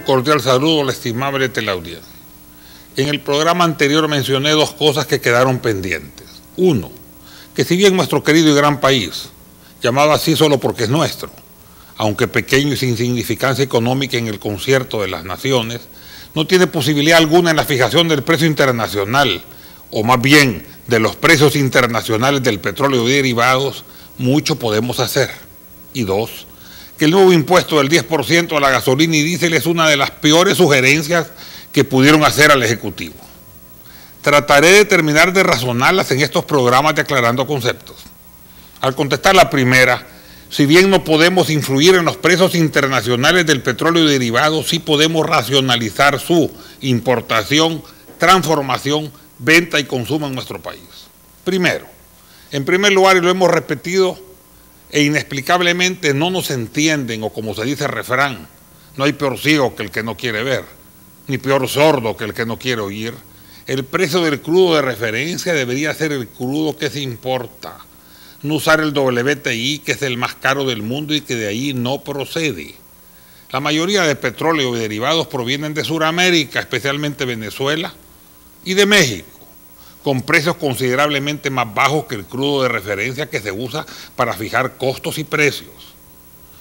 cordial saludo a la estimable teleaudiencia. En el programa anterior mencioné dos cosas que quedaron pendientes. Uno, que si bien nuestro querido y gran país, llamado así solo porque es nuestro, aunque pequeño y sin significancia económica en el concierto de las naciones, no tiene posibilidad alguna en la fijación del precio internacional, o más bien de los precios internacionales del petróleo y derivados, mucho podemos hacer. Y dos, que el nuevo impuesto del 10% a la gasolina y diésel es una de las peores sugerencias que pudieron hacer al Ejecutivo. Trataré de terminar de razonarlas en estos programas de Aclarando Conceptos. Al contestar la primera, si bien no podemos influir en los precios internacionales del petróleo y derivados, sí podemos racionalizar su importación, transformación, venta y consumo en nuestro país. Primero, en primer lugar, y lo hemos repetido, e inexplicablemente no nos entienden, o como se dice el refrán, no hay peor ciego que el que no quiere ver, ni peor sordo que el que no quiere oír. El precio del crudo de referencia debería ser el crudo que se importa, no usar el WTI, que es el más caro del mundo y que de ahí no procede. La mayoría de petróleo y derivados provienen de Sudamérica, especialmente Venezuela, y de México, con precios considerablemente más bajos que el crudo de referencia que se usa para fijar costos y precios.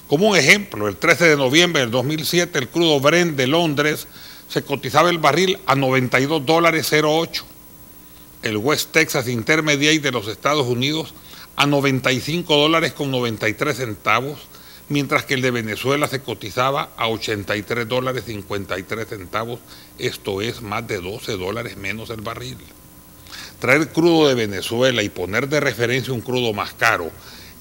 Como un ejemplo, el 13 de noviembre del 2007 el crudo Brent de Londres se cotizaba el barril a $92.08, el West Texas Intermediate de los Estados Unidos a $95.93, mientras que el de Venezuela se cotizaba a $83.53, esto es más de $12 menos el barril. Traer crudo de Venezuela y poner de referencia un crudo más caro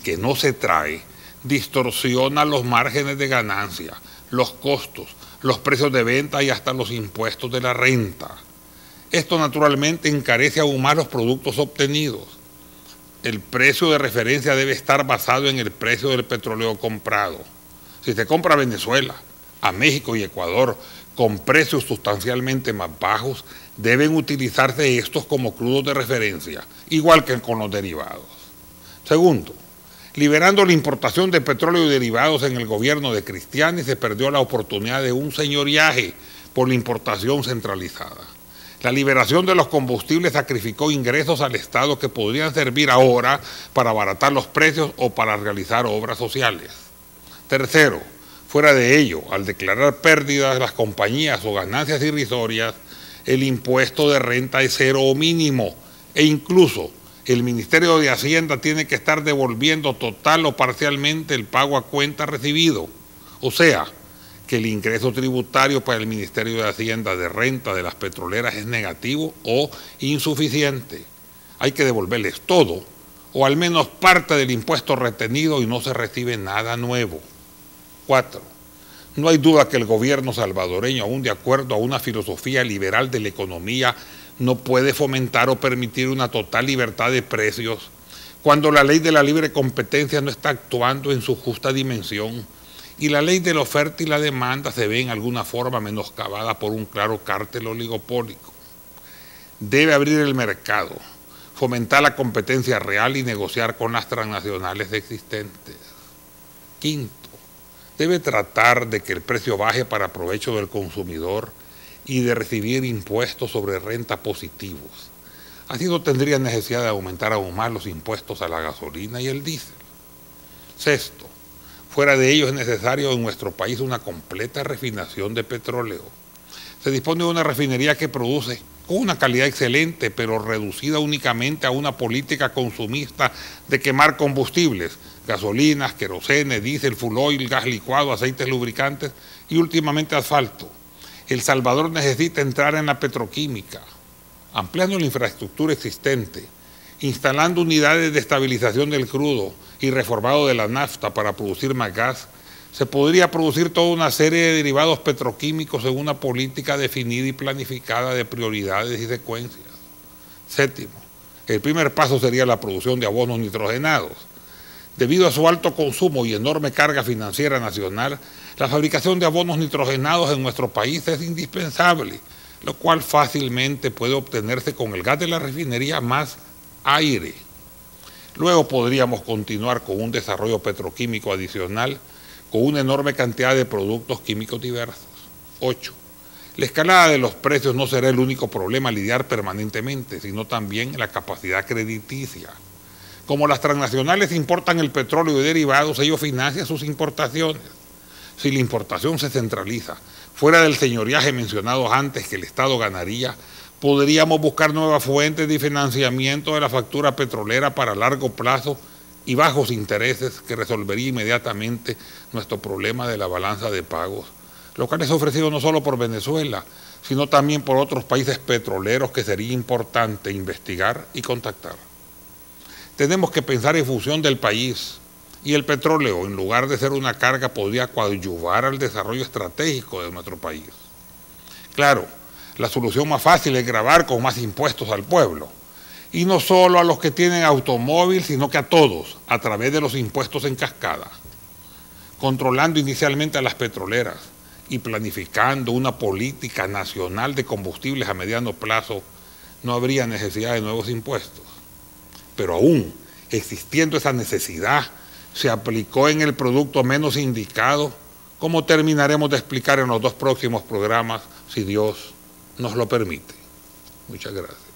que no se trae, distorsiona los márgenes de ganancia, los costos, los precios de venta y hasta los impuestos de la renta. Esto naturalmente encarece aún más los productos obtenidos. El precio de referencia debe estar basado en el precio del petróleo comprado. Si se compra a Venezuela, a México y Ecuador con precios sustancialmente más bajos, deben utilizarse estos como crudos de referencia, igual que con los derivados. Segundo, liberando la importación de petróleo y derivados en el gobierno de Cristiani se perdió la oportunidad de un señoriaje por la importación centralizada. La liberación de los combustibles sacrificó ingresos al Estado que podrían servir ahora para abaratar los precios o para realizar obras sociales. Tercero, fuera de ello, al declarar pérdidas las compañías o ganancias irrisorias, el impuesto de renta es cero o mínimo, e incluso el Ministerio de Hacienda tiene que estar devolviendo total o parcialmente el pago a cuenta recibido. O sea, que el ingreso tributario para el Ministerio de Hacienda de renta de las petroleras es negativo o insuficiente. Hay que devolverles todo, o al menos parte del impuesto retenido, y no se recibe nada nuevo. 4. No hay duda que el gobierno salvadoreño, aún de acuerdo a una filosofía liberal de la economía, no puede fomentar o permitir una total libertad de precios cuando la ley de la libre competencia no está actuando en su justa dimensión y la ley de la oferta y la demanda se ve en alguna forma menoscabada por un claro cártel oligopólico. Debe abrir el mercado, fomentar la competencia real y negociar con las transnacionales existentes. Quinto, debe tratar de que el precio baje para provecho del consumidor y de recibir impuestos sobre renta positivos. Así no tendría necesidad de aumentar aún más los impuestos a la gasolina y el diésel. Sexto, fuera de ello es necesario en nuestro país una completa refinación de petróleo. Se dispone de una refinería que produce con una calidad excelente, pero reducida únicamente a una política consumista de quemar combustibles, gasolinas, querosene, diésel, fuel oil, gas licuado, aceites lubricantes y últimamente asfalto. El Salvador necesita entrar en la petroquímica, ampliando la infraestructura existente, instalando unidades de estabilización del crudo y reformado de la nafta para producir más gas. Se podría producir toda una serie de derivados petroquímicos en una política definida y planificada de prioridades y secuencias. Séptimo, el primer paso sería la producción de abonos nitrogenados. Debido a su alto consumo y enorme carga financiera nacional, la fabricación de abonos nitrogenados en nuestro país es indispensable, lo cual fácilmente puede obtenerse con el gas de la refinería más aire. Luego podríamos continuar con un desarrollo petroquímico adicional con una enorme cantidad de productos químicos diversos. 8. La escalada de los precios no será el único problema a lidiar permanentemente, sino también la capacidad crediticia. Como las transnacionales importan el petróleo y derivados, ellos financian sus importaciones. Si la importación se centraliza fuera del señoriaje mencionado antes que el Estado ganaría, podríamos buscar nuevas fuentes de financiamiento de la factura petrolera para largo plazo y bajos intereses que resolvería inmediatamente nuestro problema de la balanza de pagos, lo cual es ofrecido no solo por Venezuela, sino también por otros países petroleros que sería importante investigar y contactar. Tenemos que pensar en función del país, y el petróleo, en lugar de ser una carga, podría coadyuvar al desarrollo estratégico de nuestro país. Claro, la solución más fácil es gravar con más impuestos al pueblo, y no solo a los que tienen automóvil, sino que a todos, a través de los impuestos en cascada, controlando inicialmente a las petroleras y planificando una política nacional de combustibles a mediano plazo. No habría necesidad de nuevos impuestos. Pero aún existiendo esa necesidad, se aplicó en el producto menos indicado, como terminaremos de explicar en los 2 próximos programas, si Dios nos lo permite. Muchas gracias.